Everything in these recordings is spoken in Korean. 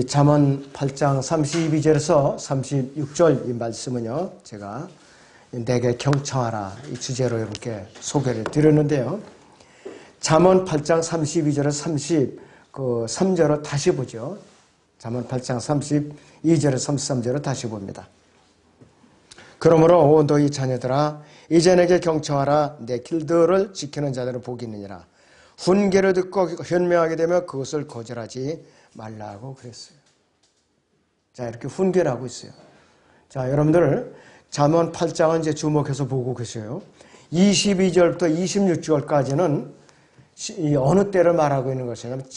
이 잠언 8장 32절에서 36절 이 말씀은요, 제가 내게 경청하라 이 주제로 이렇게 소개를 드렸는데요. 잠언 8장 32절에서 33절을 다시 보죠. 잠언 8장 32절에서 33절을 다시 봅니다. 그러므로 오 너희 자녀들아 이제 내게 경청하라. 내 길들을 지키는 자들은 복이 있느니라. 훈계를 듣고 현명하게 되면 그것을 거절하지 말라고 그랬어요. 자, 이렇게 훈계를 하고 있어요. 자, 여러분들 잠언 8장은 이제 주목해서 보고 계세요. 22절부터 26절까지는 어느 때를 말하고 있는 것이냐면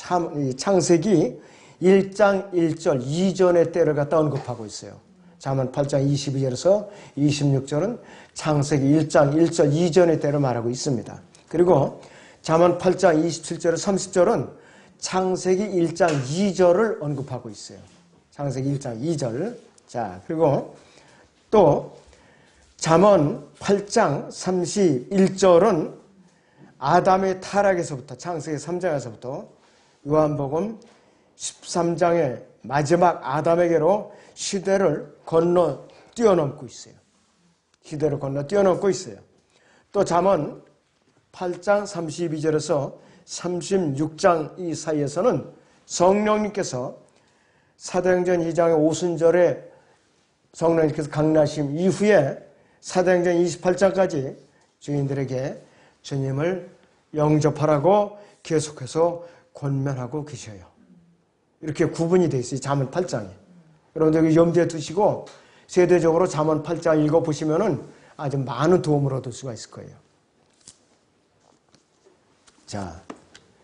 창세기 1장 1절 이전의 때를 갖다 언급하고 있어요. 잠언 8장 22절에서 26절은 창세기 1장 1절 이전의 때를 말하고 있습니다. 그리고 잠언 8장 27절에서 30절은 창세기 1장 2절을 언급하고 있어요. 창세기 1장 2절. 자, 그리고 또 잠언 8장 31절은 아담의 타락에서부터 창세기 3장에서부터 요한복음 13장의 마지막 아담에게로 시대를 건너 뛰어넘고 있어요. 시대를 건너 뛰어넘고 있어요. 또 잠언 8장 32절에서 36장 이 사이에서는 성령님께서 사도행전 2장의 오순절에 성령님께서 강림하심 이후에 사도행전 28장까지 주인들에게 주님을 영접하라고 계속해서 권면하고 계셔요. 이렇게 구분이 되어 있어요. 잠언 8장에. 여러분들 염두에 두시고 세대적으로 잠언 8장 읽어보시면 아주 많은 도움을 얻을 수가 있을 거예요. 자,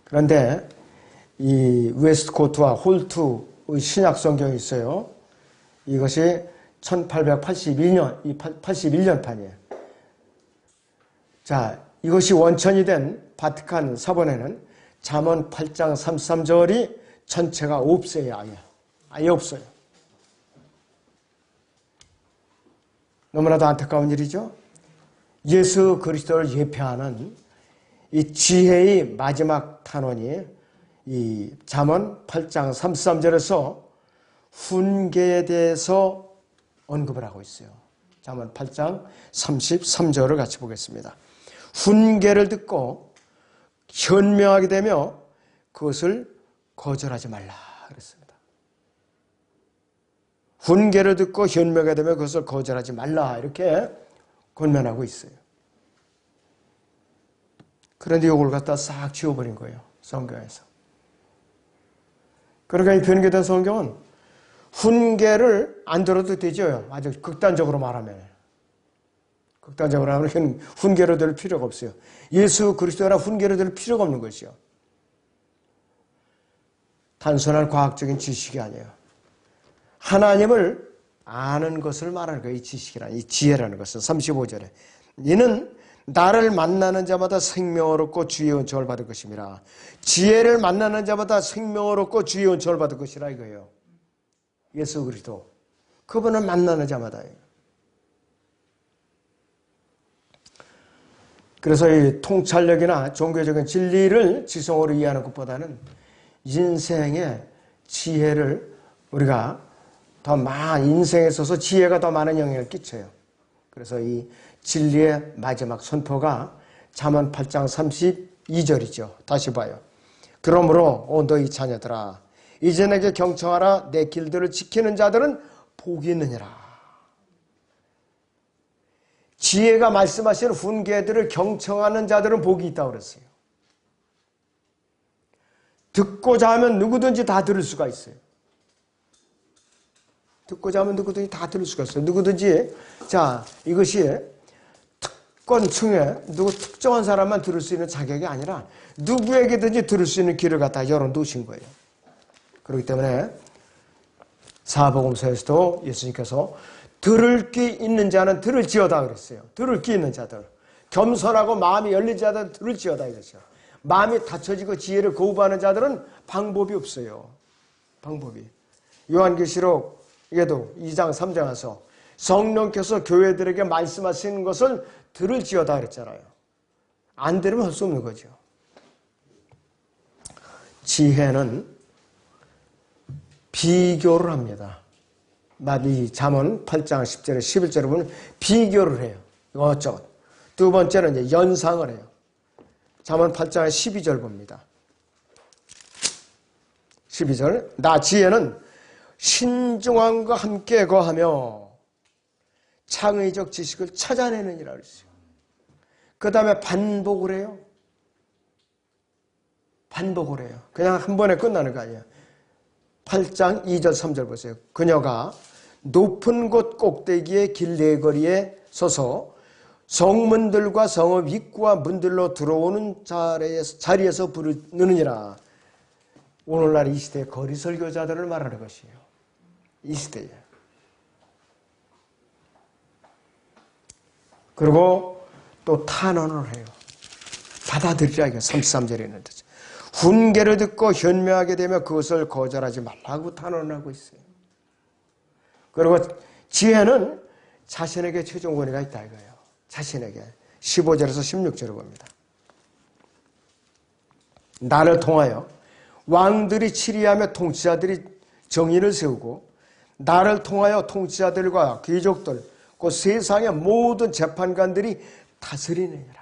그런데 이 웨스트코트와 홀트의 신약 성경이 있어요. 이것이 1881년, 81년판이에요. 자, 이것이 원천이 된 바티칸 사본에는 잠언 8장 33절이 전체가 없어요. 아예 없어요. 너무나도 안타까운 일이죠. 예수 그리스도를 예표하는 이 지혜의 마지막 탄원이 이 잠언 8장 33절에서 훈계에 대해서 언급을 하고 있어요. 잠언 8장 33절을 같이 보겠습니다. 훈계를 듣고 현명하게 되며 그것을 거절하지 말라 그랬습니다. 훈계를 듣고 현명하게 되며 그것을 거절하지 말라 이렇게 권면하고 있어요. 그런데 이걸 갖다 싹 지워버린 거예요. 성경에서. 그러니까 이 변개된 성경은 훈계를 안 들어도 되죠. 아주 극단적으로 말하면. 극단적으로 하면 훈계를 들을 필요가 없어요. 예수 그리스도라 훈계를 들을 필요가 없는 것이요. 단순한 과학적인 지식이 아니에요. 하나님을 아는 것을 말하는 거예요. 이 지식이라는, 이 지혜라는 것은. 35절에. 이는 나를 만나는 자마다 생명을 얻고 주의 은총을 받을 것입니다. 지혜를 만나는 자마다 생명을 얻고 주의 은총을 받을 것이라 이거예요. 예수 그리스도. 그분을 만나는 자마다예요. 그래서 이 통찰력이나 종교적인 진리를 지성으로 이해하는 것보다는 인생의 지혜를 우리가 더 많은 인생에 있어서 지혜가 더 많은 영향을 끼쳐요. 그래서 이 진리의 마지막 선포가 잠언 8장 32절이죠. 다시 봐요. 그러므로 오 너희 자녀들아 이제 내게 경청하라. 내 길들을 지키는 자들은 복이 있느니라. 지혜가 말씀하시는 훈계들을 경청하는 자들은 복이 있다고 그랬어요. 듣고자 하면 누구든지 다 들을 수가 있어요. 듣고자 하면 누구든지 다 들을 수가 있어요. 누구든지, 자, 이것이 특권층에 누구 특정한 사람만 들을 수 있는 자격이 아니라 누구에게든지 들을 수 있는 길을 갖다 열어놓으신 거예요. 그렇기 때문에 사복음서에서도 예수님께서 들을 귀 있는 자는 들을지어다 그랬어요. 들을 귀 있는 자들. 겸손하고 마음이 열린 자들은 들을지어다 이거죠. 마음이 닫혀지고 지혜를 거부하는 자들은 방법이 없어요. 방법이. 요한계시록에도 2장 3장에서 성령께서 교회들에게 말씀하시는 것을 들을지어다 그랬잖아요. 안 들으면 할 수 없는 거죠. 지혜는 비교를 합니다. 이 잠언 8장 10절에 11절에 보면 비교를 해요. 이것저것. 두 번째는 이제 연상을 해요. 잠언 8장 12절 봅니다. 12절. 나 지혜는 신중함과 함께 거하며 창의적 지식을 찾아내느니라 그랬어요. 그 다음에 반복을 해요. 반복을 해요. 그냥 한 번에 끝나는 거 아니에요. 8장 2절 3절 보세요. 그녀가 높은 곳 꼭대기의 길 네거리에 서서 성문들과 성읍 입구와 문들로 들어오는 자리에서 부르느니라. 오늘날 이 시대의 거리 설교자들을 말하는 것이에요. 이 시대에. 그리고 또 탄원을 해요. 받아들이라 이게 33절에 있는데 훈계를 듣고 현명하게 되면 그것을 거절하지 말라고 탄원하고 있어요. 그리고 지혜는 자신에게 최종 권위가 있다 이거예요. 자신에게. 15절에서 16절을 봅니다. 나를 통하여 왕들이 치리하며 통치자들이 정의를 세우고 나를 통하여 통치자들과 귀족들 그 세상의 모든 재판관들이 다스리느니라.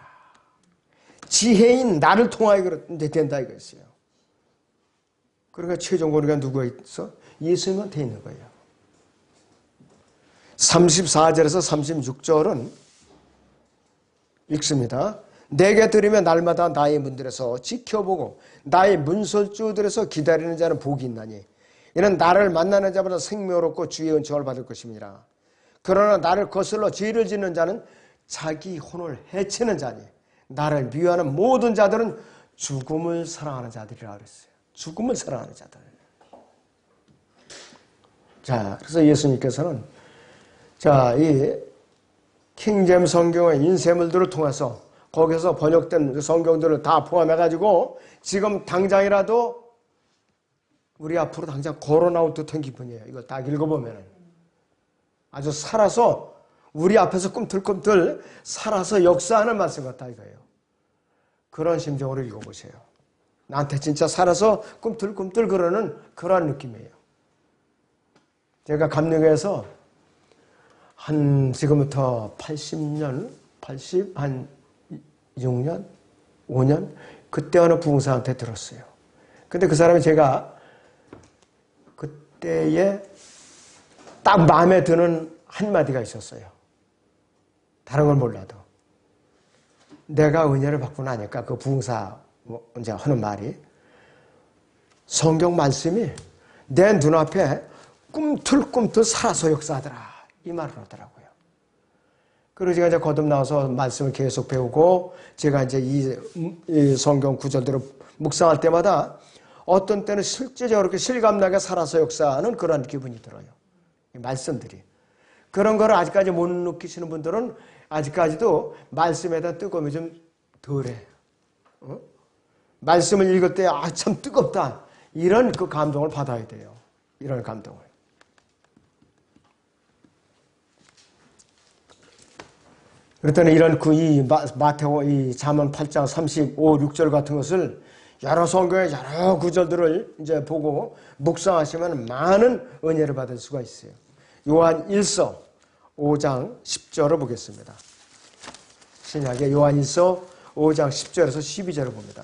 지혜인 나를 통하여 그런데 된다 이거였어요. 그러니까 최종 권위가 누구가 있어? 예수님한테 있는 거예요. 34절에서 36절은 읽습니다. 내게 들으며 날마다 나의 문들에서 지켜보고 나의 문설주들에서 기다리는 자는 복이 있나니 이는 나를 만나는 자보다 생명을 얻고 주의 은총을 받을 것임이니라. 그러나 나를 거슬러 죄를 짓는 자는 자기 혼을 해치는 자니 나를 미워하는 모든 자들은 죽음을 사랑하는 자들이라 그랬어요. 죽음을 사랑하는 자들. 자, 그래서 예수님께서는 이 킹제임 성경의 인쇄물들을 통해서 거기서 번역된 성경들을 다 포함해가지고 지금 당장이라도 우리 앞으로 당장 걸어 나올 듯한 기분이에요. 이걸 딱 읽어보면 아주 살아서 우리 앞에서 꿈틀꿈틀 살아서 역사하는 말씀 같다 이거예요. 그런 심정으로 읽어보세요. 나한테 진짜 살아서 꿈틀꿈틀 그러는 그런 느낌이에요. 제가 감리교에서 한 지금부터 80년, 한 6년, 5년 그때 어느 부흥사한테 들었어요. 근데 그 사람이 제가 그때에 딱 마음에 드는 한마디가 있었어요. 다른 걸 몰라도. 내가 은혜를 받고 나니까 그 부흥사 이제 하는 말이 성경 말씀이 내 눈앞에 꿈틀꿈틀 살아서 역사하더라. 이 말을 하더라고요. 그리고 제가 이제 거듭 나와서 말씀을 계속 배우고 제가 이제 이 성경 구절대로 묵상할 때마다 어떤 때는 실제적으로 이렇게 실감나게 살아서 역사하는 그런 기분이 들어요. 이 말씀들이. 그런 걸 아직까지 못 느끼시는 분들은 아직까지도 말씀에 대한 뜨거움이 좀 덜해. 말씀을 읽을 때 참 뜨겁다. 이런 그 감동을 받아야 돼요. 이런 감동을. 그랬더니 이런 이 마태오 이 잠언 8장 35, 6절 같은 것을 여러 성경의 여러 구절들을 이제 보고 묵상하시면 많은 은혜를 받을 수가 있어요. 요한 1서 5장 10절을 보겠습니다. 신약의 요한 1서 5장 10절에서 12절을 봅니다.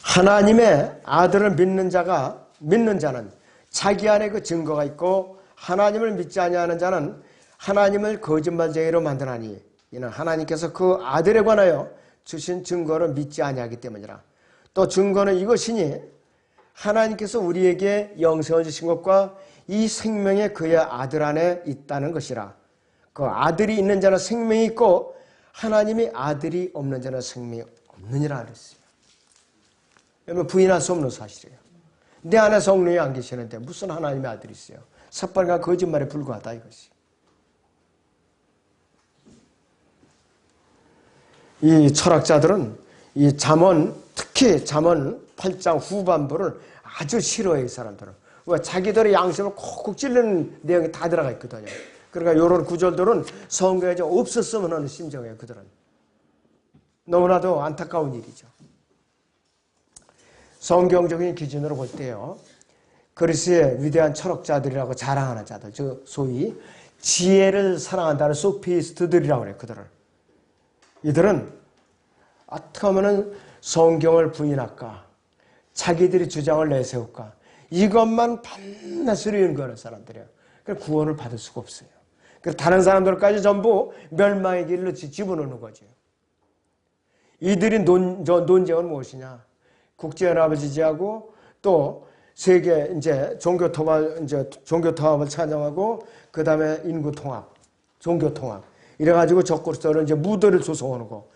하나님의 아들을 믿는 자는 자기 안에 그 증거가 있고 하나님을 믿지 아니하는 자는 하나님을 거짓말쟁이로 만드나니 이는 하나님께서 그 아들에 관하여 주신 증거를 믿지 아니하기 때문이라. 또 증거는 이것이니 하나님께서 우리에게 영생을 주신 것과 이 생명이 그의 아들 안에 있다는 것이라. 그 아들이 있는 자는 생명이 있고 하나님이 아들이 없는 자는 생명이 없느니라 그랬어요. 여러분 부인할 수 없는 사실이에요. 내 안에 성령이 안 계시는데 무슨 하나님의 아들이 있어요. 새빨간 거짓말에 불과하다 이것이. 이 철학자들은 이 잠언, 특히 잠언 8장 후반부를 아주 싫어해요. 이 사람들은. 자기들의 양심을 콕콕 찔르는 내용이 다 들어가 있거든요. 그러니까 이런 구절들은 성경에 좀 없었으면 하는 심정이에요. 그들은. 너무나도 안타까운 일이죠. 성경적인 기준으로 볼 때요, 그리스의 위대한 철학자들이라고 자랑하는 자들, 즉 소위 지혜를 사랑한다는 소피스트들이라고 그래요. 그들을. 이들은 어떻게 하면 성경을 부인할까, 자기들이 주장을 내세울까, 이것만 반나스리 연구하는 사람들이에요. 그러니까 구원을 받을 수가 없어요. 그래서 다른 사람들까지 전부 멸망의 길로 집어넣는 거죠. 이들이 논쟁은 무엇이냐? 국제연합을 지지하고 또 세계 이제 종교통합을 찬양하고 그 다음에 인구통합, 종교통합 이래가지고 적그리스도를 이제 무대를 조성하는 거.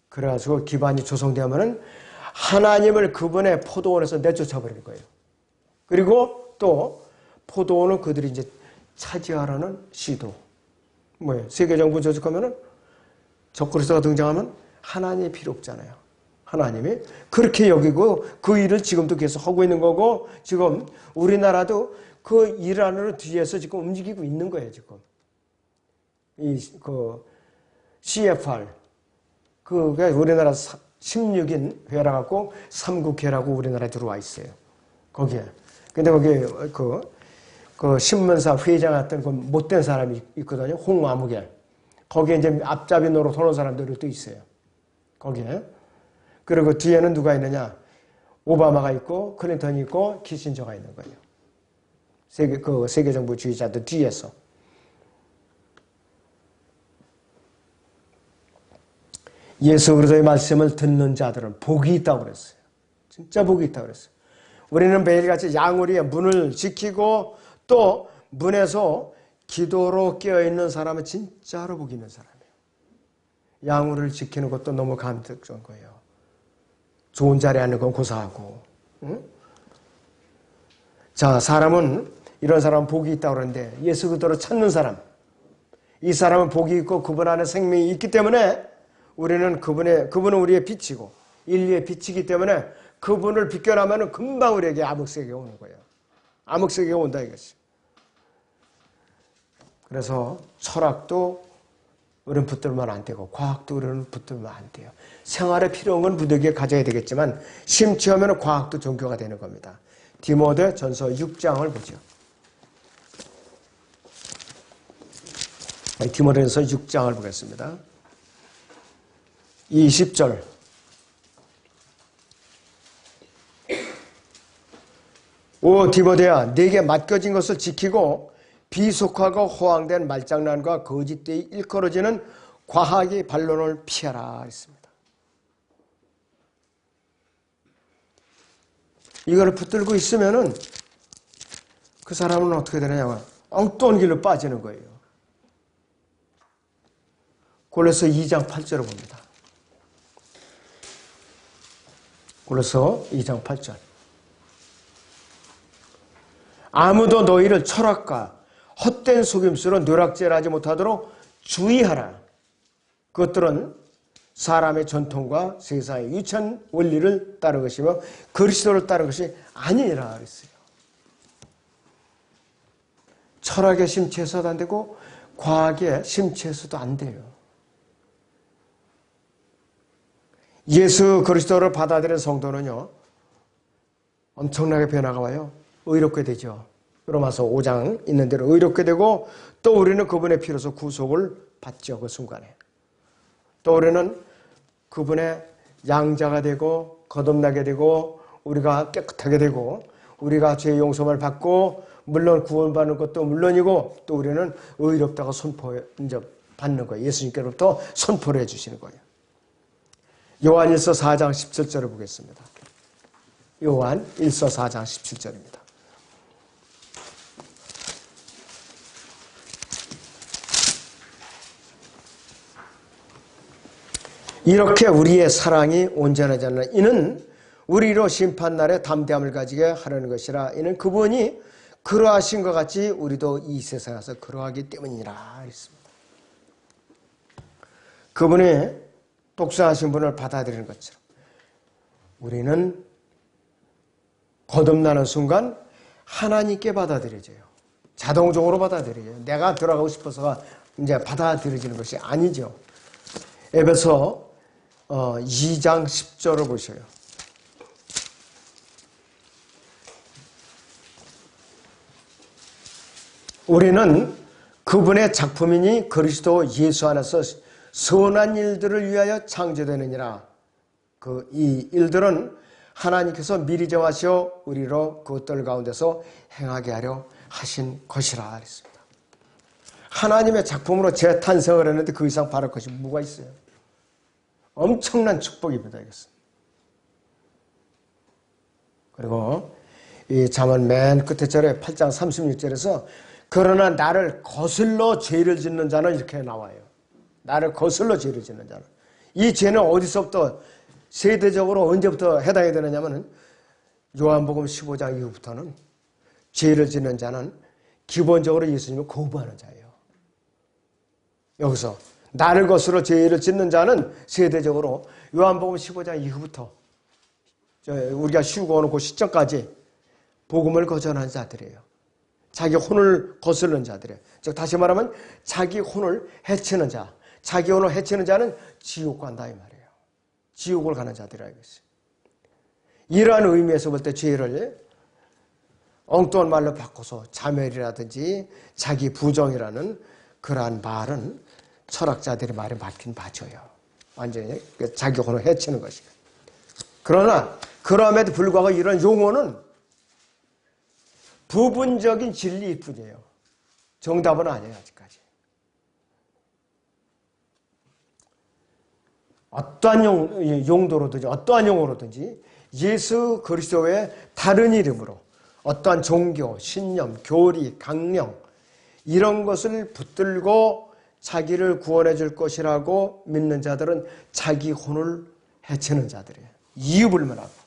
그래가지고 기반이 조성되면은 하나님을 그분의 포도원에서 내쫓아버릴 거예요. 그리고 또 포도원을 그들이 이제 차지하라는 시도. 뭐예요? 세계정부 조직하면은 적그리스도가 등장하면 하나님이 필요 없잖아요. 하나님이 그렇게 여기고 그 일을 지금도 계속 하고 있는 거고, 지금 우리나라도 그 일 안으로 뒤에서 지금 움직이고 있는 거예요. 지금 그 CFR 그게 우리나라 16인 회라 갖고 삼국회라고 우리나라에 들어와 있어요. 거기에. 근데 거기에 그 신문사 회장했던 그 못된 사람이 있거든요. 홍아무개. 거기에 이제 앞잡이 노릇하는 사람들이 또 있어요. 거기에. 그리고 뒤에는 누가 있느냐? 오바마가 있고 클린턴이 있고 키신저가 있는 거예요. 세계 정부주의자들 뒤에서. 예수 그리스도의 말씀을 듣는 자들은 복이 있다고 그랬어요. 진짜 복이 있다고 그랬어요. 우리는 매일같이 양우리의 문을 지키고 또 문에서 기도로 깨어있는 사람은 진짜로 복이 있는 사람이에요. 양우리를 지키는 것도 너무 감격적인 거예요. 좋은 자리에 앉는 건 고사하고. 응? 자, 사람은 이런 사람은 복이 있다고 그러는데 예수 그리스도를 찾는 사람, 이 사람은 복이 있고 그분 안에 생명이 있기 때문에 우리는 그분은 우리의 빛이고 인류의 빛이기 때문에 그분을 비껴나면 금방 우리에게 암흑세계가 오는 거예요. 암흑세계가 온다 이것이. 그래서 철학도 우리는 붙들면 안 되고 과학도 우리는 붙들면 안 돼요. 생활에 필요한 건 무더기에 가져야 되겠지만 심취하면 과학도 종교가 되는 겁니다. 디모데 전서 6장을 보죠. 디모데전서 6장을 보겠습니다. 20절. 오 디모데야, 네게 맡겨진 것을 지키고 비속하고 허황된 말장난과 거짓되이 일컬어지는 과학의 반론을 피하라 했습니다. 이걸 붙들고 있으면은 그 사람은 어떻게 되느냐? 엉뚱한 길로 빠지는 거예요. 골로새 2장 8절을 봅니다. 골로새 2장 8절. 아무도 너희를 철학과 헛된 속임수로 누락질하지 못하도록 주의하라. 그것들은 사람의 전통과 세상의 유치한 원리를 따르는 것이며 그리스도를 따르는 것이 아니니라 그랬어요. 철학에 심취해서도 안 되고 과학에 심취해서도 안 돼요. 예수 그리스도를 받아들인 성도는요, 엄청나게 변화가 와요. 의롭게 되죠. 로마서 5장 있는 대로 의롭게 되고 또 우리는 그분의 피로서 구속을 받죠. 그 순간에. 또 우리는 그분의 양자가 되고 거듭나게 되고 우리가 깨끗하게 되고 우리가 죄 용서를 받고 물론 구원받는 것도 물론이고 또 우리는 의롭다고 이제 받는 거예요. 예수님께로부터 선포를 해주시는 거예요. 요한일서 4장 17절을 보겠습니다. 요한 1서 4장 17절입니다. 이렇게 우리의 사랑이 온전하지 않나 이는 우리로 심판날에 담대함을 가지게 하려는 것이라. 이는 그분이 그러하신 것 같이 우리도 이 세상에서 그러하기 때문이라 했습니다. 그분이 독생하신 분을 받아들이는 것처럼 우리는 거듭나는 순간 하나님께 받아들여져요. 자동적으로 받아들여져요. 내가 들어가고 싶어서가 이제 받아들여지는 것이 아니죠. 에베소 2장 10절을 보셔요. 우리는 그분의 작품이니 그리스도 예수 안에서 선한 일들을 위하여 창조되느니라. 이 일들은 하나님께서 미리 정하시어 우리로 그것들 가운데서 행하게 하려 하신 것이라 그랬습니다. 하나님의 작품으로 재탄생을 했는데 그 이상 바랄 것이 뭐가 있어요? 엄청난 축복입니다. 이것은. 그리고 이 잠언 맨 끝에 절에 8장 36절에서 그러나 나를 거슬러 죄를 짓는 자는 이렇게 나와요. 나를 거슬러 죄를 짓는 자는. 이 죄는 어디서부터 세대적으로 언제부터 해당이 되느냐면 요한복음 15장 이후부터는 죄를 짓는 자는 기본적으로 예수님을 거부하는 자예요. 여기서 나를 거슬러 죄를 짓는 자는 세대적으로 요한복음 15장 이후부터 우리가 쉬고 오는 그 시점까지 복음을 거절하는 자들이에요. 자기 혼을 거스르는 자들이에요. 즉 다시 말하면 자기 혼을 해치는 자. 자기 혼을 해치는 자는 지옥 간다 이 말이에요. 지옥을 가는 자들이라 이것이. 이러한 의미에서 볼 때 죄를 엉뚱한 말로 바꿔서 자멸이라든지 자기 부정이라는 그러한 말은 철학자들의 말에 맞긴 맞아요. 완전히 자기 혼을 해치는 것이에요. 그러나 그럼에도 불구하고 이런 용어는 부분적인 진리일 뿐이에요. 정답은 아니에요. 아직까지. 어떠한 용도로든지 어떠한 용어로든지 예수 그리스도의 다른 이름으로 어떠한 종교, 신념, 교리, 강령 이런 것을 붙들고 자기를 구원해 줄 것이라고 믿는 자들은 자기 혼을 해치는 자들이에요. 이유불문하고.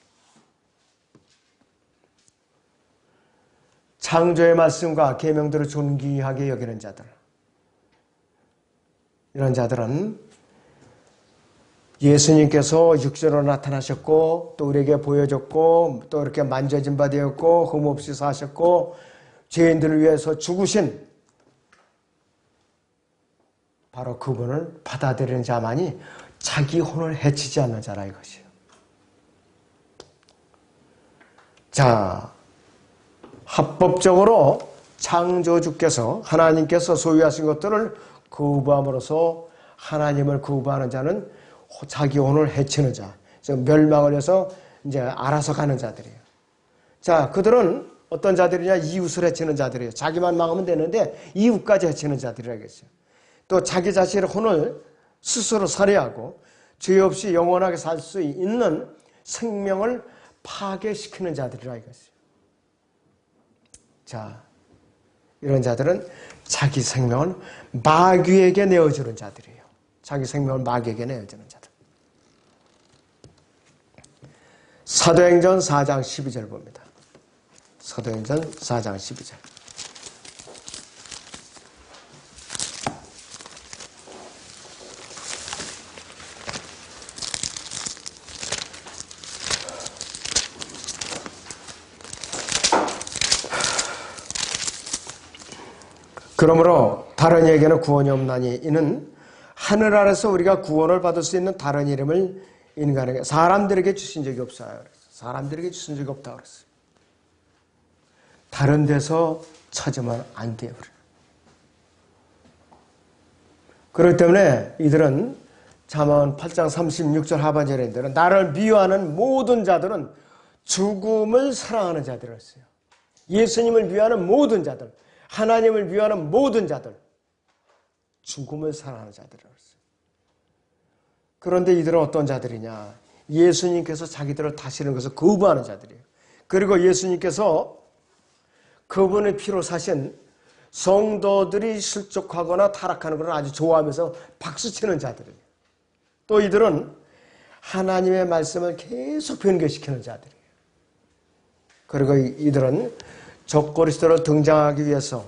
창조의 말씀과 계명들을 존귀하게 여기는 자들. 이런 자들은 예수님께서 육신으로 나타나셨고 또 우리에게 보여줬고 또 이렇게 만져진 바 되었고 흠없이 사셨고 죄인들을 위해서 죽으신 바로 그분을 받아들이는 자만이 자기 혼을 해치지 않는 자라 이것이에요. 자, 합법적으로 창조주께서 하나님께서 소유하신 것들을 거부함으로써 하나님을 거부하는 자는 자기 혼을 해치는 자, 멸망을 해서 이제 알아서 가는 자들이에요. 자, 그들은 어떤 자들이냐? 이웃을 해치는 자들이에요. 자기만 망하면 되는데 이웃까지 해치는 자들이라겠어요. 또 자기 자신의 혼을 스스로 살해하고 죄 없이 영원하게 살 수 있는 생명을 파괴시키는 자들이라 이것이에요. 자, 이런 자들은 자기 생명을 마귀에게 내어주는 자들이에요. 자기 생명을 마귀에게 내어주는 자들. 사도행전 4장 12절 봅니다. 사도행전 4장 12절. 그러므로 다른 이에게는 구원이 없나니 이는 하늘 아래서 우리가 구원을 받을 수 있는 다른 이름을 인간에게 사람들에게 주신 적이 없어요. 사람들에게 주신 적이 없다고 그랬어요. 다른 데서 찾으면 안 돼요. 그렇기 때문에 이들은 잠언 8장 36절 하반절에 있는 나를 미워하는 모든 자들은 죽음을 사랑하는 자들이었어요. 예수님을 미워하는 모든 자들, 하나님을 미워하는 모든 자들, 죽음을 사랑하는 자들이었어요. 그런데 이들은 어떤 자들이냐? 예수님께서 자기들을 다스리는 것을 거부하는 자들이에요. 그리고 예수님께서 그분의 피로 사신 성도들이 실족하거나 타락하는 것을 아주 좋아하면서 박수치는 자들이에요. 또 이들은 하나님의 말씀을 계속 변개시키는 자들이에요. 그리고 이들은 적그리스도를 등장하기 위해서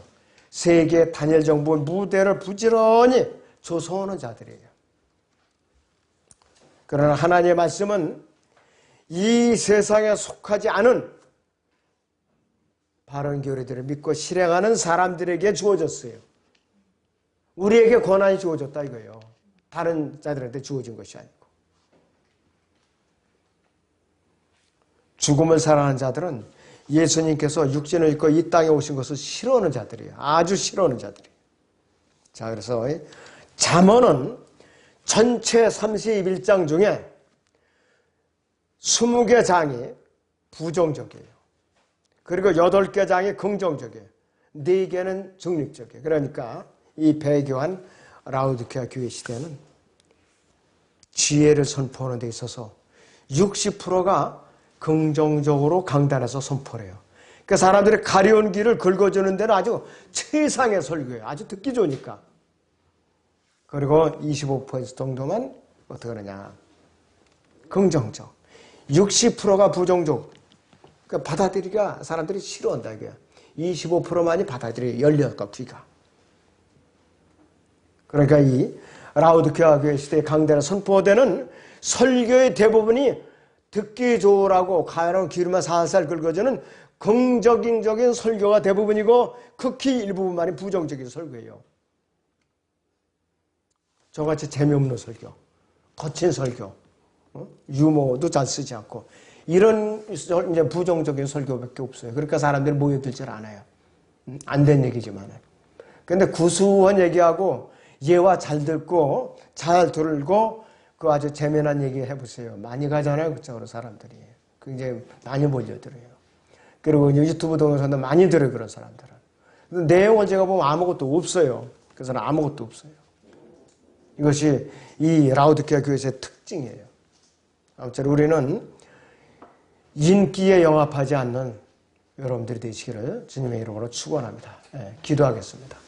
세계 단일 정부 무대를 부지런히 조성하는 자들이에요. 그러나 하나님의 말씀은 이 세상에 속하지 않은 바른 교리들을 믿고 실행하는 사람들에게 주어졌어요. 우리에게 권한이 주어졌다 이거예요. 다른 자들한테 주어진 것이 아니고. 죽음을 사랑하는 자들은 예수님께서 육신을 입고 이 땅에 오신 것을 싫어하는 자들이에요. 아주 싫어하는 자들이에요. 자, 그래서 잠언은 전체 31장 중에 20개 장이 부정적이에요. 그리고 8개 장이 긍정적이에요. 4개는 중립적이에요. 그러니까 이 배교한 라우디케아 교회 시대는 지혜를 선포하는 데 있어서 60%가 긍정적으로 강단에서 선포를 해요. 그러니까 사람들이 가려운 길을 긁어주는 데는 아주 최상의 설교예요. 아주 듣기 좋으니까. 그리고 25% 정도만 어떻게 하느냐. 긍정적. 60%가 부정적. 그러니까 받아들이기가 사람들이 싫어한다. 이게 25%만이 받아들여요. 열렸고 귀가. 그러니까 이 라우디케아 교회 시대의 강단에 선포되는 설교의 대부분이 듣기 좋으라고 가여운 귀로만 살살 긁어주는 긍정적인 설교가 대부분이고 극히 일부분만이 부정적인 설교예요. 저같이 재미없는 설교, 거친 설교, 유머도 잘 쓰지 않고 이런 이제 부정적인 설교밖에 없어요. 그러니까 사람들이 모여들질 않아요. 안 된 얘기지만. 근데 구수한 얘기하고 예와 잘 듣고 잘 들고 그 아주 재미난 얘기 해보세요. 많이 가잖아요. 그쪽으로 사람들이. 굉장히 많이 몰려들어요. 그리고 유튜브 동영상도 많이 들어요. 그런 사람들은. 내용을 제가 보면 아무것도 없어요. 그래서는 아무것도 없어요. 이것이 이 라우디케아 교회의 특징이에요. 아무튼 우리는 인기에 영합하지 않는 여러분들이 되시기를 주님의 이름으로 축원합니다. 기도하겠습니다.